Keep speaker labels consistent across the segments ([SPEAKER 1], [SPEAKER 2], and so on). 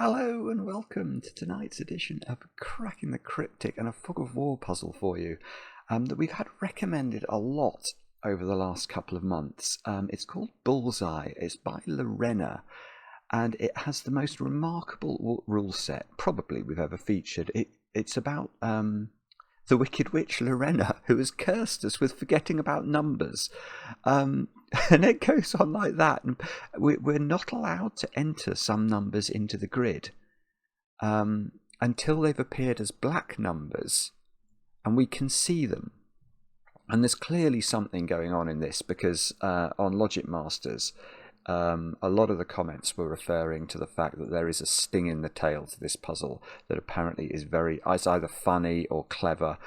[SPEAKER 1] Hello and welcome to tonight's edition of Cracking the Cryptic and a Fog of War puzzle for you that we've had recommended a lot over the last couple of months. It's called Bullseye. It's by Lorena and it has the most remarkable rule set probably we've ever featured. It's about the Wicked Witch Lorena, who has cursed us with forgetting about numbers. And it goes on like that. And we're not allowed to enter some numbers into the grid until they've appeared as black numbers and we can see them. And there's clearly something going on in this because on Logic Masters, a lot of the comments were referring to the fact that there is a sting in the tail to this puzzle that apparently is it's either funny or clever.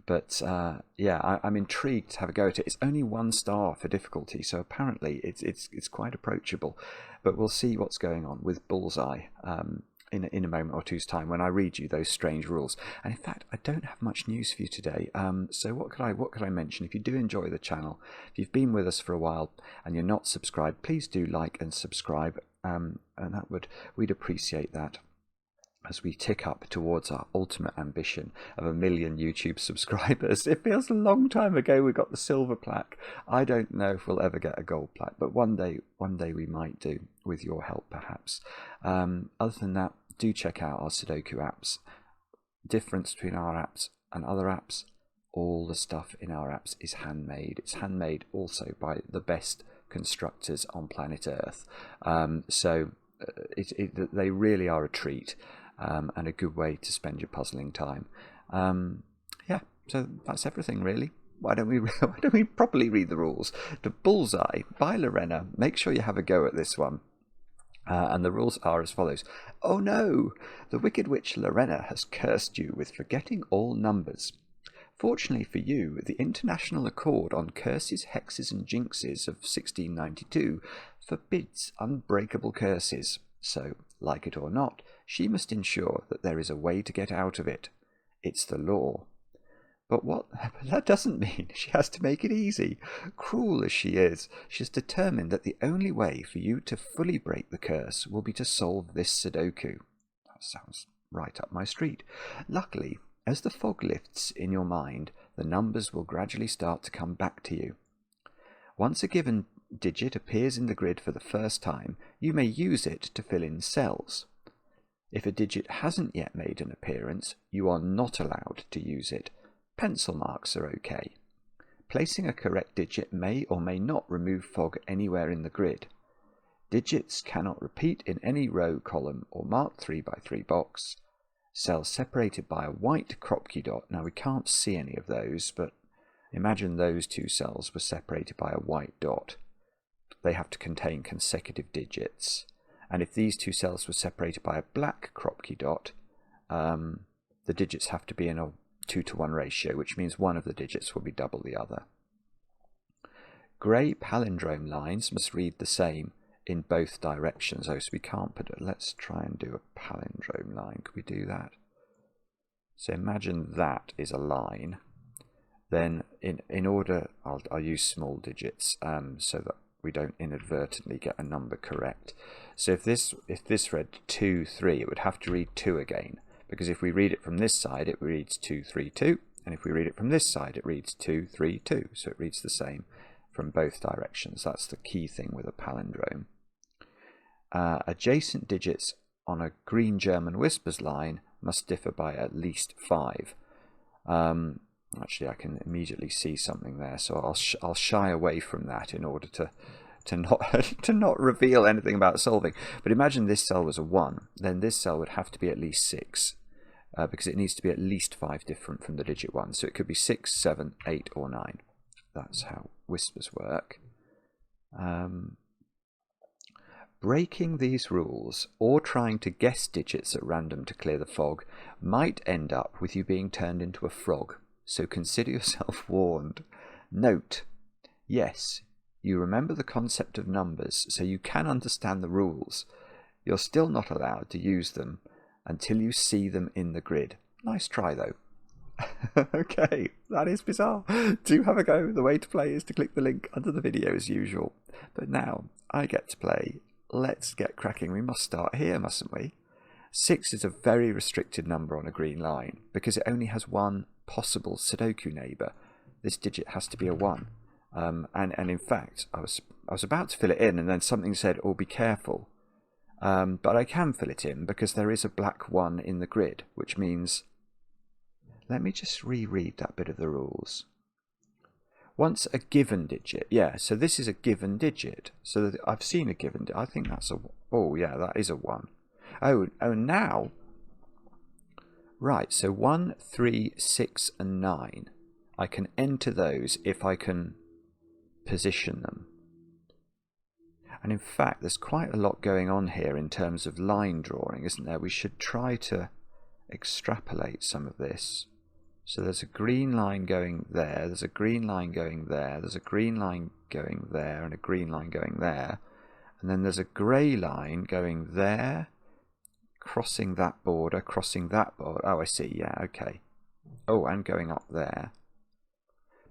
[SPEAKER 1] But I'm intrigued to have a go at it. It's only 1 star for difficulty, so apparently it's quite approachable. But we'll see what's going on with Bullseye in a moment or two's time when I read you those strange rules. And in fact, I don't have much news for you today. So what could I mention? If you do enjoy the channel, if you've been with us for a while and you're not subscribed, please do like and subscribe, and we'd appreciate that as we tick up towards our ultimate ambition of 1 million YouTube subscribers. It feels a long time ago we got the silver plaque. I don't know if we'll ever get a gold plaque, but one day we might do, with your help perhaps. Other than that, do check out our Sudoku apps. Difference between our apps and other apps, all the stuff in our apps is handmade. It's handmade also by the best constructors on planet Earth. They really are a treat. And a good way to spend your puzzling time. So that's everything really. Why don't we properly read the rules? The Bullseye by Lorena. Make sure you have a go at this one. And the rules are as follows. Oh no! The Wicked Witch Lorena has cursed you with forgetting all numbers. Fortunately for you, the International Accord on Curses, Hexes and Jinxes of 1692 forbids unbreakable curses. So, like it or not, she must ensure that there is a way to get out of it. It's the law. But that doesn't mean she has to make it easy. Cruel as she is, she's determined that the only way for you to fully break the curse will be to solve this Sudoku. That sounds right up my street. Luckily, as the fog lifts in your mind, the numbers will gradually start to come back to you. Once a given digit appears in the grid for the first time, you may use it to fill in cells. If a digit hasn't yet made an appearance, you are not allowed to use it. Pencil marks are okay. Placing a correct digit may or may not remove fog anywhere in the grid. Digits cannot repeat in any row, column, or marked 3x3 box. Cells separated by a white crop key dot. Now we can't see any of those, but imagine those 2 cells were separated by a white dot. They have to contain consecutive digits. And if these 2 cells were separated by a black crop key dot, the digits have to be in a 2-to-1 ratio, which means one of the digits will be double the other. Grey palindrome lines must read the same in both directions. So we can't put it. Let's try and do a palindrome line. Could we do that? So imagine that is a line. Then in order, I'll use small digits so that we don't inadvertently get a number correct. So if this read 2, 3, it would have to read 2 again, because if we read it from this side, it reads 2, 3, 2, and if we read it from this side, it reads 2, 3, 2. So it reads the same from both directions. That's the key thing with a palindrome. Adjacent digits on a green German whispers line must differ by at least 5. Actually, I can immediately see something there, so I'll shy away from that in order to not reveal anything about solving. But imagine this cell was a 1, then this cell would have to be at least 6, because it needs to be at least 5 different from the digit 1. So it could be 6, 7, 8, or 9. That's how whispers work. Breaking these rules, or trying to guess digits at random to clear the fog, might end up with you being turned into a frog. So consider yourself warned. Note, yes, you remember the concept of numbers, so you can understand the rules. You're still not allowed to use them until you see them in the grid. Nice try, though. Okay, that is bizarre. Do have a go. The way to play is to click the link under the video as usual. But now I get to play let's get cracking. We must start here, mustn't we? 6 is a very restricted number on a green line because it only has one possible Sudoku neighbour. This digit has to be a 1. And in fact, I was about to fill it in, and then something said, "Oh, be careful." But I can fill it in because there is a black 1 in the grid, which means... Let me just reread that bit of the rules. Once a given digit, yeah, so this is a given digit. So that I've seen a given digit. I think that's a... Oh, yeah, that is a 1. Oh, now... Right, so 1, 3, 6, and 9. I can enter those if I can position them. And in fact, there's quite a lot going on here in terms of line drawing, isn't there? We should try to extrapolate some of this. So there's a green line going there, there's a green line going there, there's a green line going there, and a green line going there. And then there's a grey line going there, crossing that border, crossing that border. Oh, I see, yeah, okay. Oh, and going up there.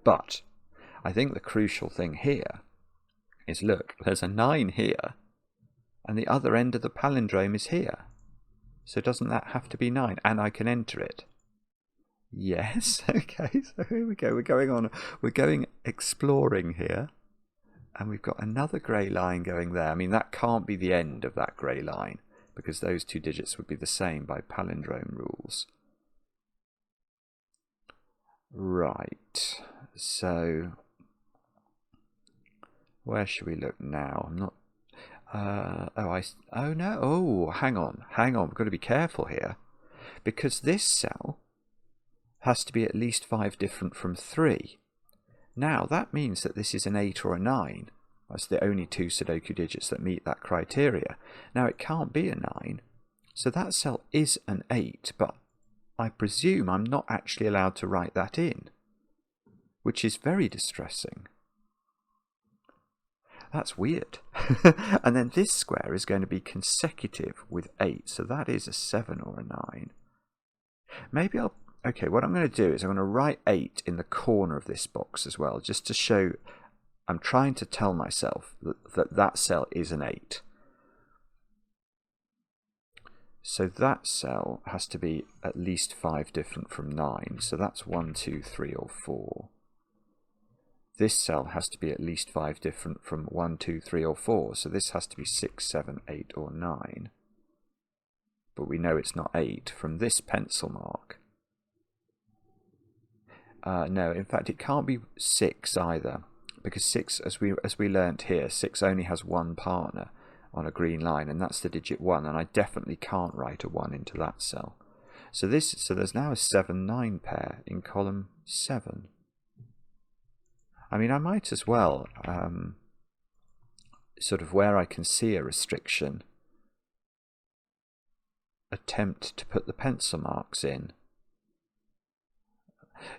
[SPEAKER 1] But I think the crucial thing here is, look, there's a 9 here, and the other end of the palindrome is here. So doesn't that have to be 9? And I can enter it. Yes, okay, so here we go. We're going exploring here, and we've got another grey line going there. I mean, that can't be the end of that grey line, because those 2 digits would be the same by palindrome rules. Right, so where should we look now? I'm not... oh no, oh, hang on, we've got to be careful here, because this cell has to be at least 5 different from 3. Now, that means that this is an 8 or a 9. That's the only 2 Sudoku digits that meet that criteria. Now, it can't be a 9, so that cell is an 8, but I presume I'm not actually allowed to write that in, which is very distressing. That's weird. And then this square is going to be consecutive with 8, so that is a 7 or a 9. Maybe I'll... Okay, what I'm going to do is I'm going to write 8 in the corner of this box as well, just to show I'm trying to tell myself that cell is an 8. So that cell has to be at least 5 different from 9, so that's 1, 2, 3, or 4. This cell has to be at least 5 different from 1, 2, 3, or 4, so this has to be 6, 7, 8, or 9. But we know it's not 8 from this pencil mark. No, in fact, it can't be 6 either, because 6, as we learnt here, 6 only has one partner on a green line, and that's the digit 1, and I definitely can't write a 1 into that cell. So there's now a 7-9 pair in column 7. I mean, I might as well, sort of where I can see a restriction, attempt to put the pencil marks in.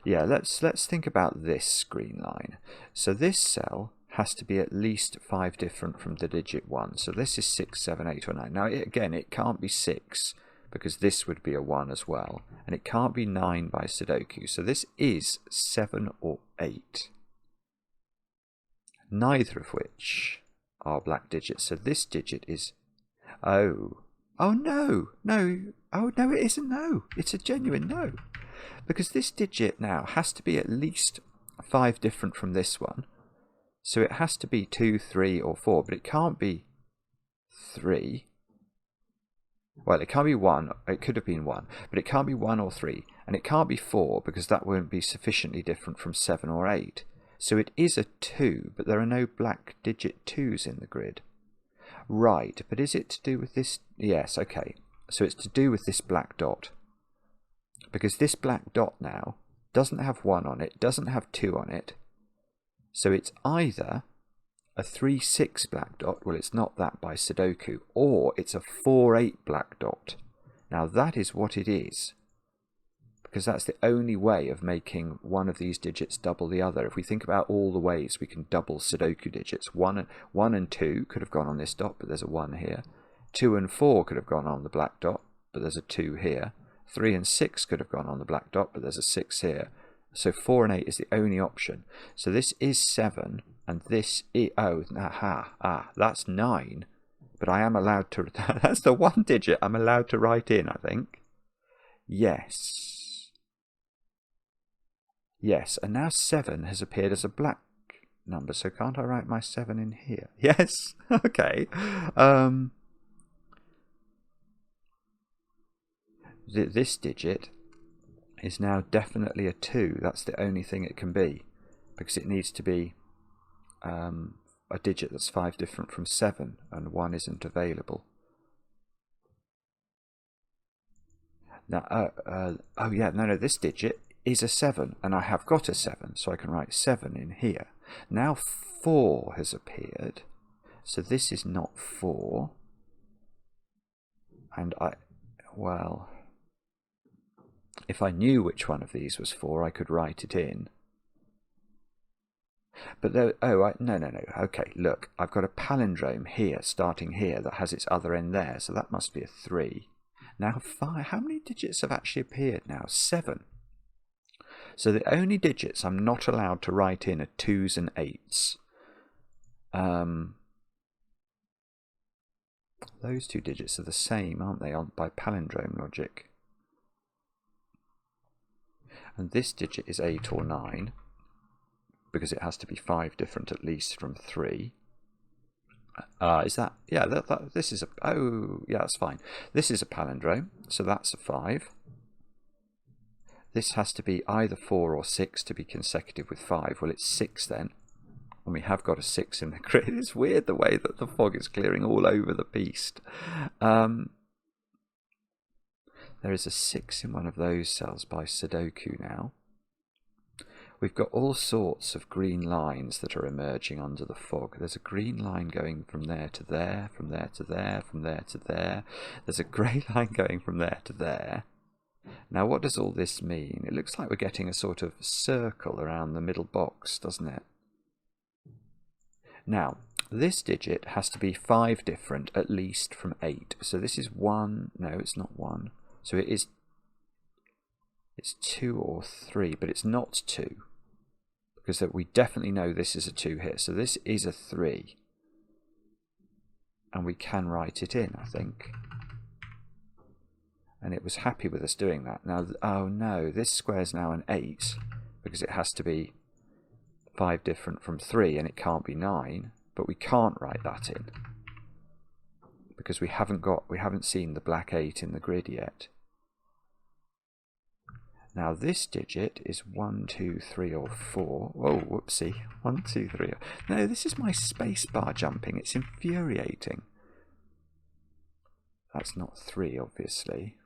[SPEAKER 1] Yeah, let's think about this green line. So this cell has to be at least 5 different from the digit 1. So this is 6, 7, 8, or 9. Now, again, it can't be 6, because this would be a 1 as well. And it can't be 9 by Sudoku. So this is 7 or 8. Neither of which are black digits. So this digit is... Oh no, it isn't no. It's a genuine no. Because this digit now has to be at least 5 different from this one. So it has to be 2, 3, or 4, but it can't be 3. Well, it can't be 1. It could have been 1, but it can't be 1 or 3. And it can't be 4, because that won't be sufficiently different from 7 or 8. So it is a 2, but there are no black digit 2s in the grid. Right, but is it to do with this? Yes, okay. So it's to do with this black dot. Because this black dot now doesn't have 1 on it, doesn't have 2 on it. So it's either a 3-6 black dot, well, it's not that by Sudoku, or it's a 4-8 black dot. Now that is what it is, because that's the only way of making one of these digits double the other. If we think about all the ways we can double Sudoku digits, 1 and 2 could have gone on this dot, but there's a 1 here. 2 and 4 could have gone on the black dot, but there's a 2 here. 3 and 6 could have gone on the black dot, but there's a 6 here. So 4 and 8 is the only option. So this is 7, and this is... that's 9, but I am allowed to... That's the one digit I'm allowed to write in, I think. Yes. Yes, and now 7 has appeared as a black number, so can't I write my 7 in here? Yes, okay. This digit is now definitely a 2. That's the only thing it can be, because it needs to be a digit that's 5 different from 7, and 1 isn't available. Now, oh yeah, no, this digit is a 7, and I have got a 7, so I can write 7 in here. Now 4 has appeared, so this is not 4, and well, if I knew which one of these was 4, I could write it in. But no, okay, look, I've got a palindrome here, starting here, that has its other end there, so that must be a 3. Now 5, how many digits have actually appeared now? 7. So the only digits I'm not allowed to write in are 2s and 8s. Those two digits are the same, aren't they, by palindrome logic? And this digit is 8 or 9, because it has to be 5 different at least from 3. Is that... Yeah, this is a... Oh, yeah, that's fine. This is a palindrome, so that's a 5. This has to be either 4 or 6 to be consecutive with 5. Well, it's 6 then. And we have got a 6 in the grid. It's weird the way that the fog is clearing all over the piece. There is a 6 in one of those cells by Sudoku now. We've got all sorts of green lines that are emerging under the fog. There's a green line going from there to there, from there to there, from there to there. There's a grey line going from there to there. Now, what does all this mean? It looks like we're getting a sort of circle around the middle box, doesn't it? Now, this digit has to be 5 different, at least from 8. So this is 1. No, it's not 1. So it is... It's 2 or 3, but it's not 2. Because we definitely know this is a 2 here. So this is a 3. And we can write it in, I think. And it was happy with us doing that. Now, oh no, this square is now an 8, because it has to be 5 different from 3, and it can't be 9. But we can't write that in, because we haven't seen the black 8 in the grid yet. Now this digit is 1, 2, 3, or 4. Oh, whoopsie. 1, 2, 3. No, this is my space bar jumping. It's infuriating. That's not 3, obviously.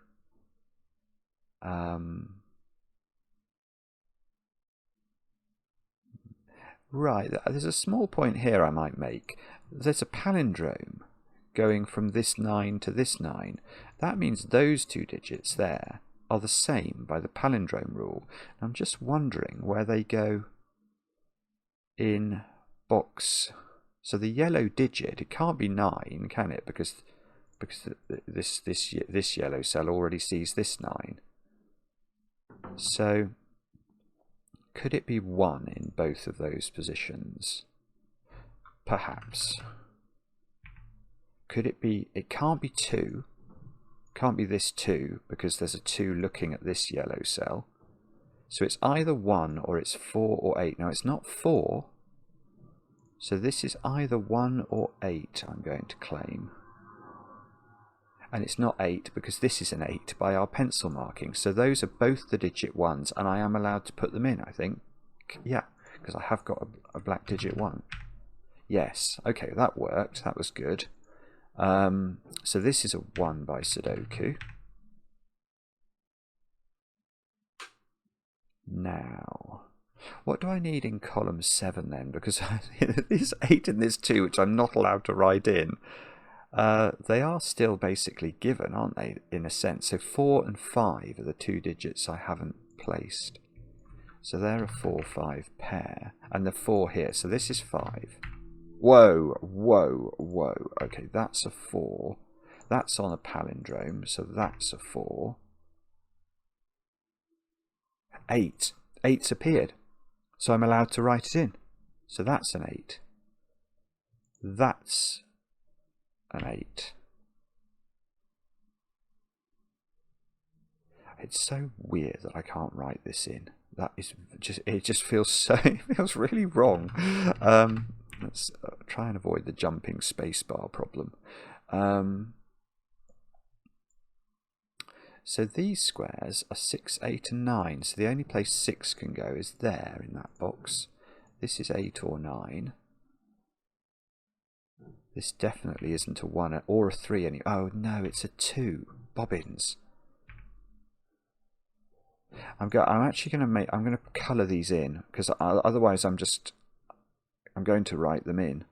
[SPEAKER 1] Right, there's a small point here I might make. There's a palindrome going from this 9 to this 9. That means those 2 digits there are the same by the palindrome rule. I'm just wondering where they go in box. So the yellow digit, it can't be 9, can it? Because this yellow cell already sees this 9. So could it be 1 in both of those positions? Perhaps. Could it be... It can't be 2. Can't be this 2, because there's a 2 looking at this yellow cell. So it's either 1 or it's 4 or 8. Now it's not 4. So this is either 1 or 8, I'm going to claim. And it's not 8 because this is an 8 by our pencil marking. So those are both the digit 1s, and I am allowed to put them in, I think. Yeah, because I have got a black digit 1. Yes, okay, that worked. That was good. So this is a 1 by Sudoku. Now, what do I need in column 7 then? Because this 8 and this 2, which I'm not allowed to write in, they are still basically given, aren't they, in a sense? So 4 and 5 are the 2 digits I haven't placed. So they're a 4, 5 pair. And the 4 here, so this is 5. Whoa, whoa, whoa. Okay, that's a 4. That's on a palindrome, so that's a 4. 8. 8's appeared. So I'm allowed to write it in. So that's an 8. That's an 8. It's so weird that I can't write this in. That is just, it just feels so, it feels really wrong. Let's try and avoid the jumping spacebar problem. So these squares are 6, 8 and 9. So the only place 6 can go is there in that box. This is 8 or 9. This definitely isn't a 1 or a 3. Oh no, it's a 2. Bobbins. I'm actually going to make. I'm going to colour these in because otherwise I'm going to write them in.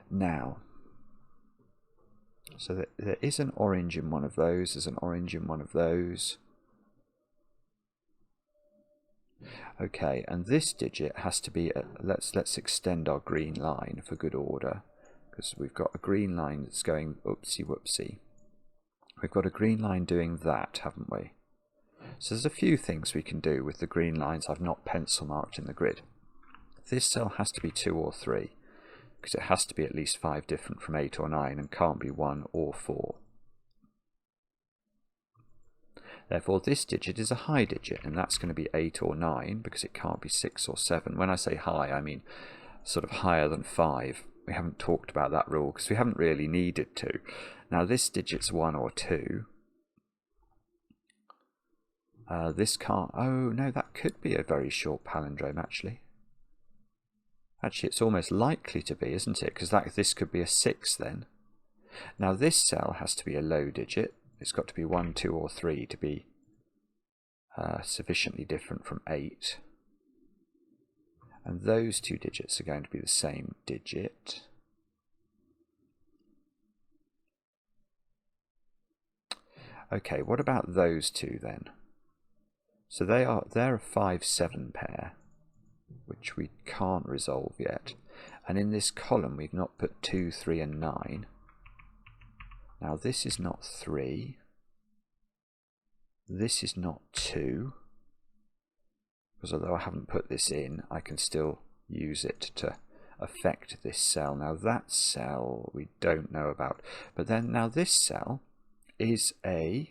[SPEAKER 1] Now, so there is an orange in one of those. There's an orange in one of those. Okay, and this digit has to be. Let's extend our green line for good order, because we've got a green line that's going oopsie whoopsie. We've got a green line doing that, haven't we? So there's a few things we can do with the green lines I've not pencil marked in the grid. This cell has to be 2 or 3, because it has to be at least 5 different from 8 or 9 and can't be 1 or 4. Therefore this digit is a high digit, and that's going to be 8 or 9 because it can't be 6 or 7. When I say high, I mean sort of higher than 5. We haven't talked about that rule because we haven't really needed to. Now this digit's 1 or 2. This can't... Oh no, that could be a very short palindrome actually. Actually it's almost likely to be, isn't it? Because this could be a 6 then. Now this cell has to be a low digit. It's got to be 1, 2 or 3 to be sufficiently different from 8. And those two digits are going to be the same digit. Okay, what about those two then? So they're a 5-7 pair, which we can't resolve yet. And in this column we've not put 2, 3 and 9. Now this is not 3. This is not 2. Because although I haven't put this in, I can still use it to affect this cell. Now that cell we don't know about. But then now this cell is an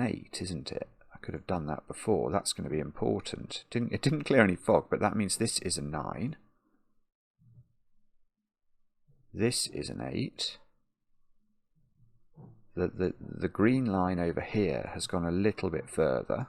[SPEAKER 1] 8, isn't it? I could have done that before. That's going to be important. It didn't clear any fog, but that means this is a 9. This is an 8. The green line over here has gone a little bit further.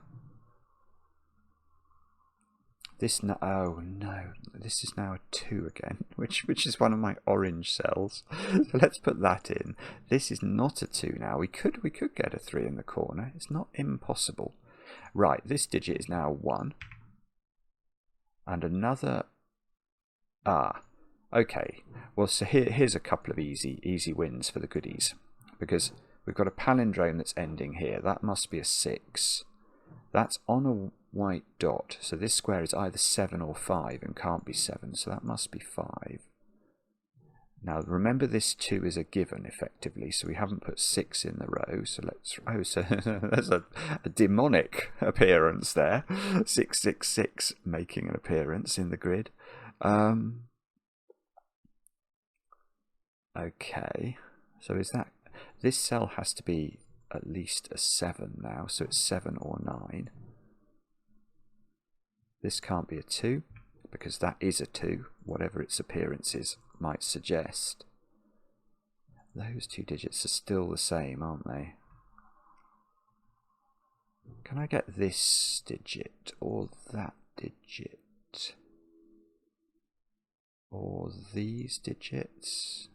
[SPEAKER 1] Oh no, this is now a 2 again, which is one of my orange cells. So let's put that in. This is not a 2 now. We could get a 3 in the corner. It's not impossible. Right, this digit is now 1. And another... okay. Well, so here's a couple of easy wins for the goodies. Because we've got a palindrome that's ending here. That must be a 6. That's on a white dot. So this square is either 7 or 5 and can't be 7. So that must be 5. Now remember this 2 is a given effectively. So we haven't put 6 in the row. So let's... Oh, so there's a demonic appearance there. 666 making an appearance in the grid. Okay. So is that... This cell has to be at least a 7 now, so it's 7 or 9. This can't be a 2, because that is a 2, whatever its appearances might suggest. Those two digits are still the same, aren't they? Can I get this digit, or that digit? Or these digits?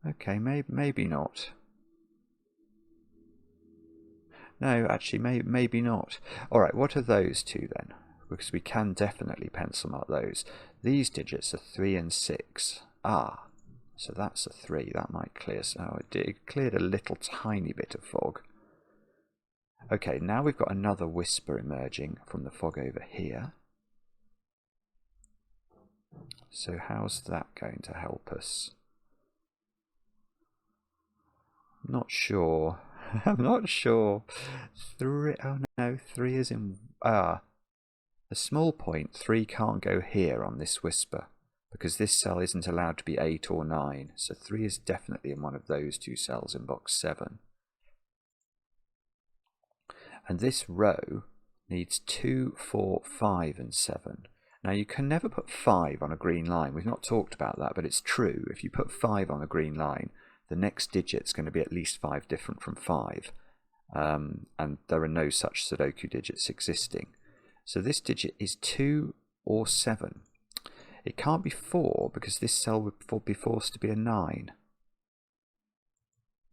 [SPEAKER 1] Okay, maybe not. No, actually, maybe not. Alright, what are those two then? Because we can definitely pencil mark those. These digits are 3 and 6. Ah, so that's a 3. That might clear. Oh, it cleared a little tiny bit of fog. Okay, now we've got another whisper emerging from the fog over here. So how's that going to help us? Not sure. I'm not sure. 3. Oh no, 3 is in... The small point 3 can't go here on this whisper, because this cell isn't allowed to be 8 or 9, so 3 is definitely in one of those two cells in box 7. And this row needs 2, 4, 5 and 7. Now you can never put 5 on a green line. We've not talked about that, but it's true. If you put 5 on a green line, the next digit's going to be at least 5 different from 5. And there are no such Sudoku digits existing. So this digit is 2 or 7. It can't be 4 because this cell would be forced to be a 9.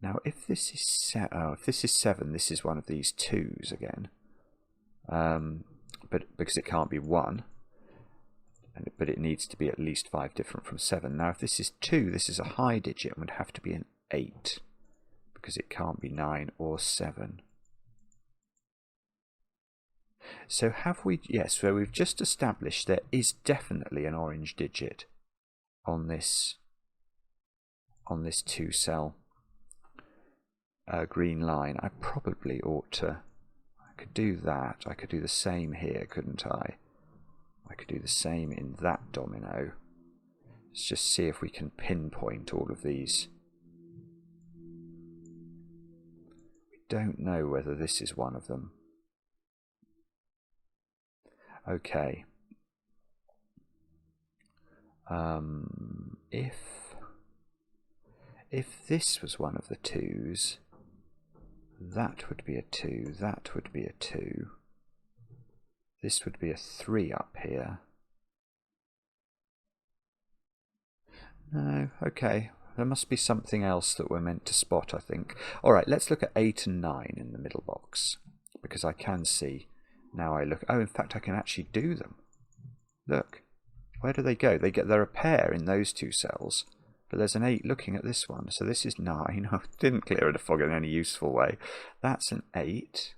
[SPEAKER 1] Now if this is 7, this is one of these 2s again. But because it can't be 1, but it needs to be at least 5 different from 7. Now if this is 2, this is a high digit and would have to be an 8 because it can't be 9 or 7. So have we, yes, so we've just established there is definitely an orange digit on this 2-cell green line. I probably ought to, I could do that. I could do the same here, couldn't I? I could do the same in that domino. Let's just see if we can pinpoint all of these. We don't know whether this is one of them. Okay. If this was one of the 2s, that would be a 2, that would be a 2. This would be a 3 up here. No, okay. There must be something else that we're meant to spot, I think. Alright, let's look at 8 and 9 in the middle box. Because I can see, now I look, oh, in fact I can actually do them. Look, where do they go? They're a pair in those 2 cells. But there's an 8 looking at this one. So this is 9. I didn't clear the fog in any useful way. That's an 8.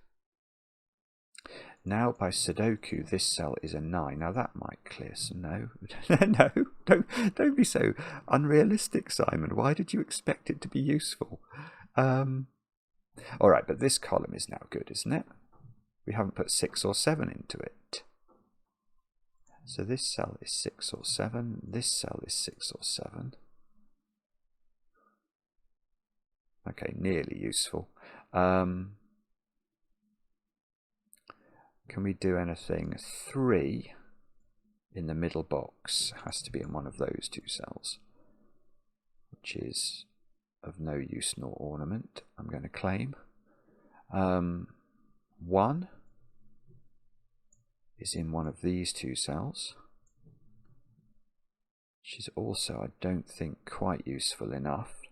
[SPEAKER 1] Now by Sudoku, this cell is a 9. Now that might clear some. No, no, don't be so unrealistic, Simon. Why did you expect it to be useful? All right, but this column is now good, isn't it? We haven't put 6 or 7 into it. So this cell is 6 or 7. This cell is 6 or 7. Okay, nearly useful. Can we do anything? 3 in the middle box has to be in one of those 2 cells, which is of no use nor ornament, I'm going to claim. 1 is in one of these 2 cells, which is also, I don't think, quite useful enough.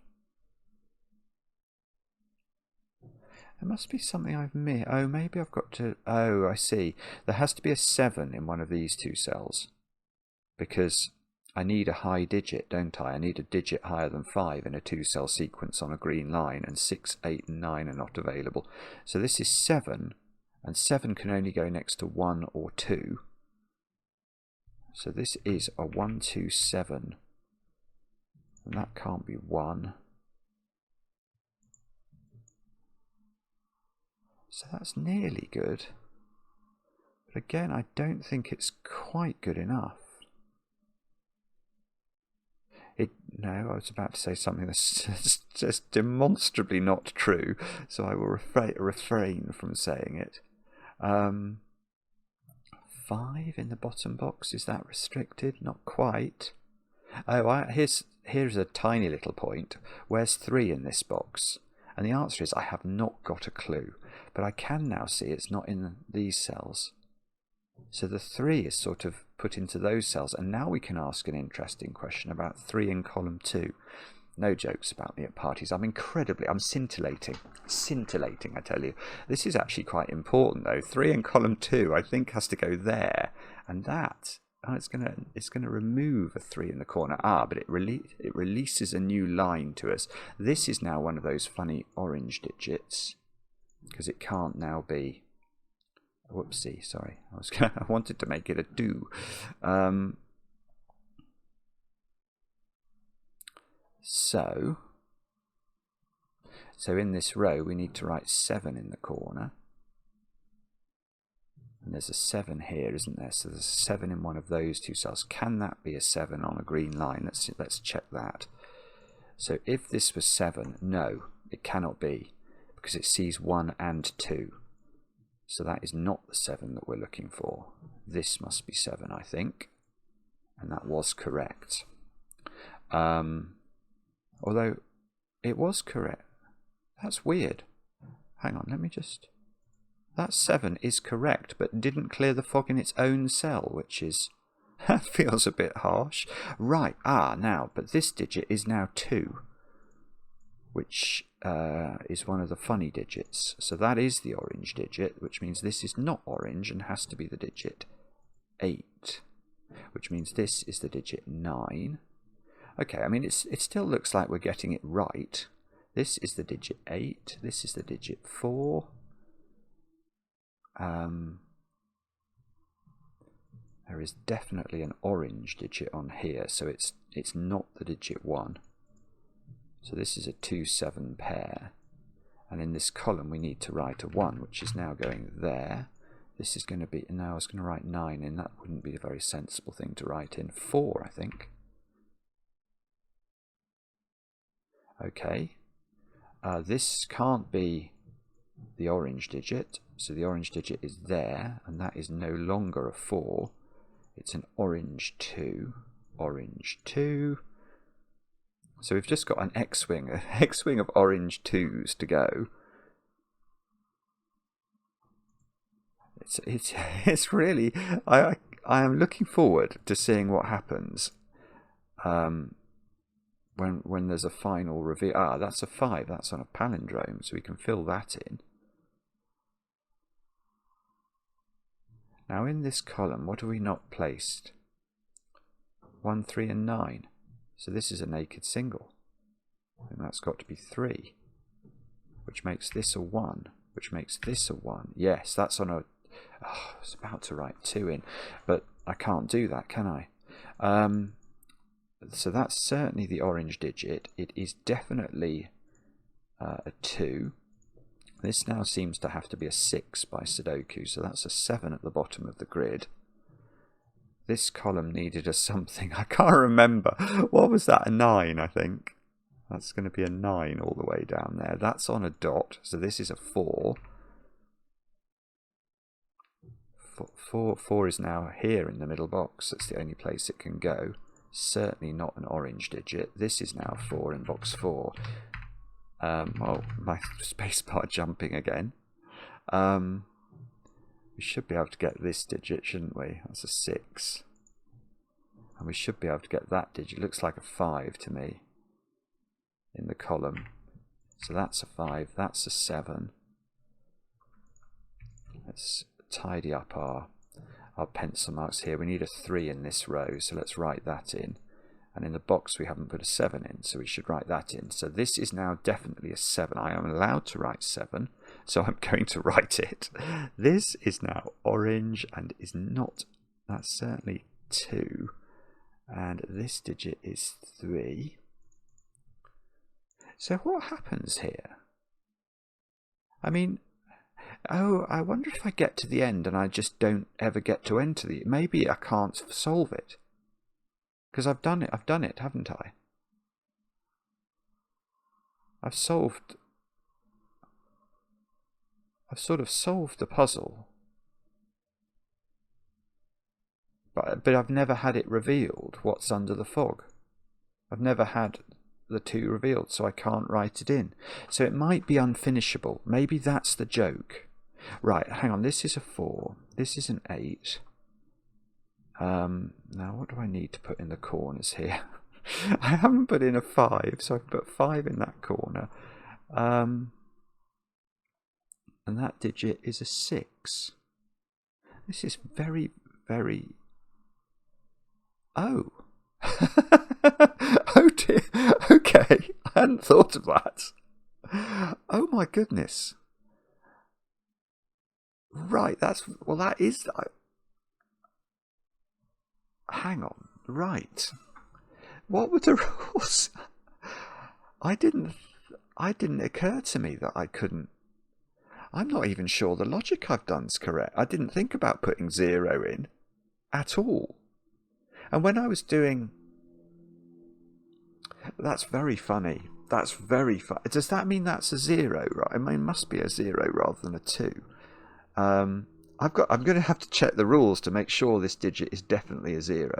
[SPEAKER 1] There must be something I've missed. Oh, maybe I've got to... Oh, I see. There has to be a 7 in one of these 2 cells. Because I need a high digit, don't I? I need a digit higher than 5 in a 2-cell sequence on a green line. And 6, 8 and 9 are not available. So this is 7. And 7 can only go next to 1 or 2. So this is a 1, 2, 7. And that can't be 1. So that's nearly good. But again, I don't think it's quite good enough. No, I was about to say something that's just demonstrably not true, so I will refrain from saying it. 5 in the bottom box, is that restricted? Not quite. Oh, here's a tiny little point. Where's 3 in this box? And the answer is I have not got a clue. But I can now see it's not in these cells. So the 3 is sort of put into those cells. And now we can ask an interesting question about 3 in column 2. No jokes about me at parties. I'm scintillating. Scintillating, I tell you. This is actually quite important, though. 3 in column 2, I think, has to go there. And that... Oh, it's gonna remove a 3 in the corner. But it releases a new line to us. This is now one of those funny orange digits. Because it can't now be... Whoopsie, sorry. I wanted to make it a 2. So in this row we need to write 7 in the corner. And there's a 7 here, isn't there? So there's a 7 in one of those two cells. Can that be a 7 on a green line? Let's check that. So if this was 7, no, it cannot be, because it sees 1 and 2. So that is not the 7 that we're looking for. This must be 7, I think. And that was correct. Although it was correct. That's weird. Hang on, let me just... That 7 is correct, but didn't clear the fog in its own cell, which is... That feels a bit harsh. Right, now, but this digit is now 2, which is one of the funny digits. So that is the orange digit, which means this is not orange and has to be the digit 8, which means this is the digit 9. Okay, I mean, it still looks like we're getting it right. This is the digit 8, this is the digit 4. There is definitely an orange digit on here, so it's not the digit 1. So this is a 2-7 pair, and in this column we need to write a 1, which is now going there. This is going to be, now I was going to write 9 in, that wouldn't be a very sensible thing to write in. 4, I think. Okay, this can't be the orange digit, so the orange digit is there, and that is no longer a 4. It's an orange 2, orange 2. So we've just got an X-wing, of orange 2s to go. It's really, I am looking forward to seeing what happens when there's a final reveal. That's a 5. That's on a palindrome, so we can fill that in. Now in this column, what have we not placed? 1, 3 and 9. So this is a naked single. And that's got to be 3. Which makes this a 1. Which makes this a 1. Yes, that's on a... Oh, I was about to write 2 in. But I can't do that, can I? So that's certainly the orange digit. It is definitely a 2. This now seems to have to be a 6 by Sudoku, so that's a 7 at the bottom of the grid. This column needed a something, I can't remember. What was that, a 9, I think? That's going to be a 9 all the way down there. That's on a dot, so this is a 4. 4 is now here in the middle box. That's the only place it can go. Certainly not an orange digit. This is now 4 in box 4. Oh, my spacebar jumping again. We should be able to get this digit, shouldn't we? That's a 6. And we should be able to get that digit. Looks like a 5 to me in the column. So that's a 5, that's a 7. Let's tidy up our pencil marks here. We need a 3 in this row, so let's write that in. And in the box we haven't put a 7 in, so we should write that in. So this is now definitely a 7. I am allowed to write 7, so I'm going to write it. This is now orange and is not, that's certainly 2. And this digit is 3. So what happens here? I mean, oh, I wonder if I get to the end and I just don't ever get to enter the... Maybe I can't solve it. Because I've done it, haven't I? I've sort of solved the puzzle. But I've never had it revealed, what's under the fog. I've never had the 2 revealed, so I can't write it in. So it might be unfinishable. Maybe that's the joke. Right, hang on, this is a 4. This is an 8. Now what do I need to put in the corners here? I haven't put in a 5, so I can put 5 in that corner. And that digit is a 6. This is very, very... Oh. Oh dear. Okay, I hadn't thought of that. Oh my goodness. Right, that's... Well, that is... Hang on, right. What were the rules? I didn't occur to me that I couldn't. I'm not even sure the logic I've done's correct. I didn't think about putting 0 in at all. And when I was doing... That's very funny. That's very funny. Does that mean that's a 0, right? I mean, it must be a 0 rather than a 2. I'm going to have to check the rules to make sure this digit is definitely a 0.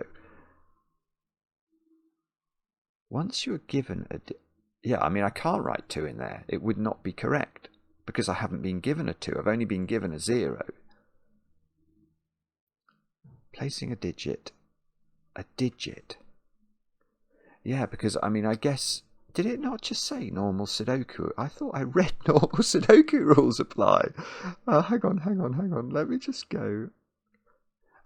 [SPEAKER 1] Once you're given a... Yeah, I mean, I can't write 2 in there. It would not be correct because I haven't been given a 2. I've only been given a 0. Placing a digit. A digit. Yeah, because, I mean, I guess... Did it not just say normal Sudoku? I thought I read normal Sudoku rules apply. Hang on. Let me just go.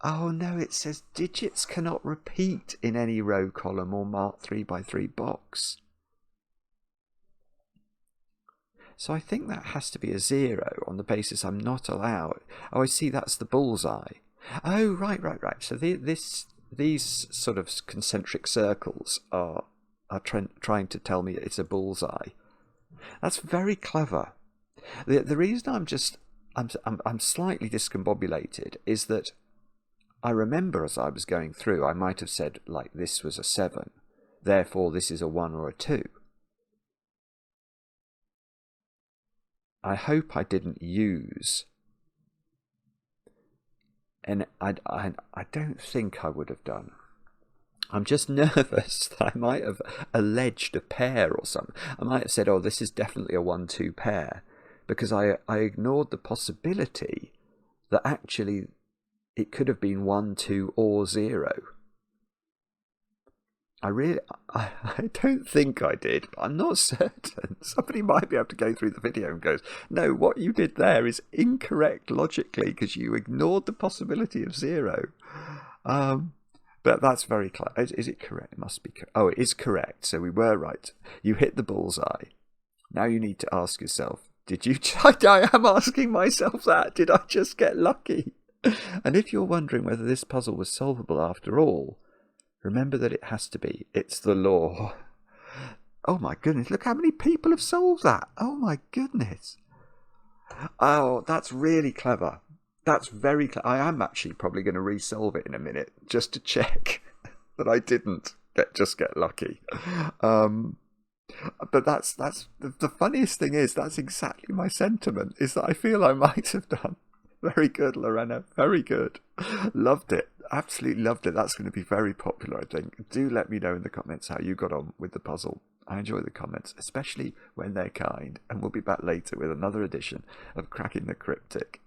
[SPEAKER 1] Oh, no, it says digits cannot repeat in any row, column, or marked 3x3 box. So I think that has to be a 0 on the basis I'm not allowed. Oh, I see, that's the bullseye. Oh, right. So these sort of concentric circles are trying to tell me it's a bullseye. That's very clever. The reason I'm slightly discombobulated is that I remember as I was going through, I might have said, like, this was a 7, therefore this is a 1 or a 2. I hope I didn't use, and I don't think I would have done. I'm just nervous that I might have alleged a pair or something. I might have said, oh, this is definitely a 1-2 pair, because I ignored the possibility that actually it could have been 1, 2, or 0. I don't think I did, but I'm not certain. Somebody might be able to go through the video and goes, no, what you did there is incorrect logically because you ignored the possibility of 0. But that's very clear. Is it correct? It must be correct. Oh, it is correct. So we were right. You hit the bullseye. Now you need to ask yourself, did you... I am asking myself that. Did I just get lucky? And if you're wondering whether this puzzle was solvable after all, remember that it has to be. It's the law. Oh my goodness. Look how many people have solved that. Oh my goodness. Oh, that's really clever. That's very clever. I am actually probably going to resolve it in a minute just to check that I didn't just get lucky. But that's the funniest thing is that's exactly my sentiment, is that I feel I might have done. Very good, Lorena. Very good. Loved it. Absolutely loved it. That's going to be very popular, I think. Do let me know in the comments how you got on with the puzzle. I enjoy the comments, especially when they're kind. And we'll be back later with another edition of Cracking the Cryptic.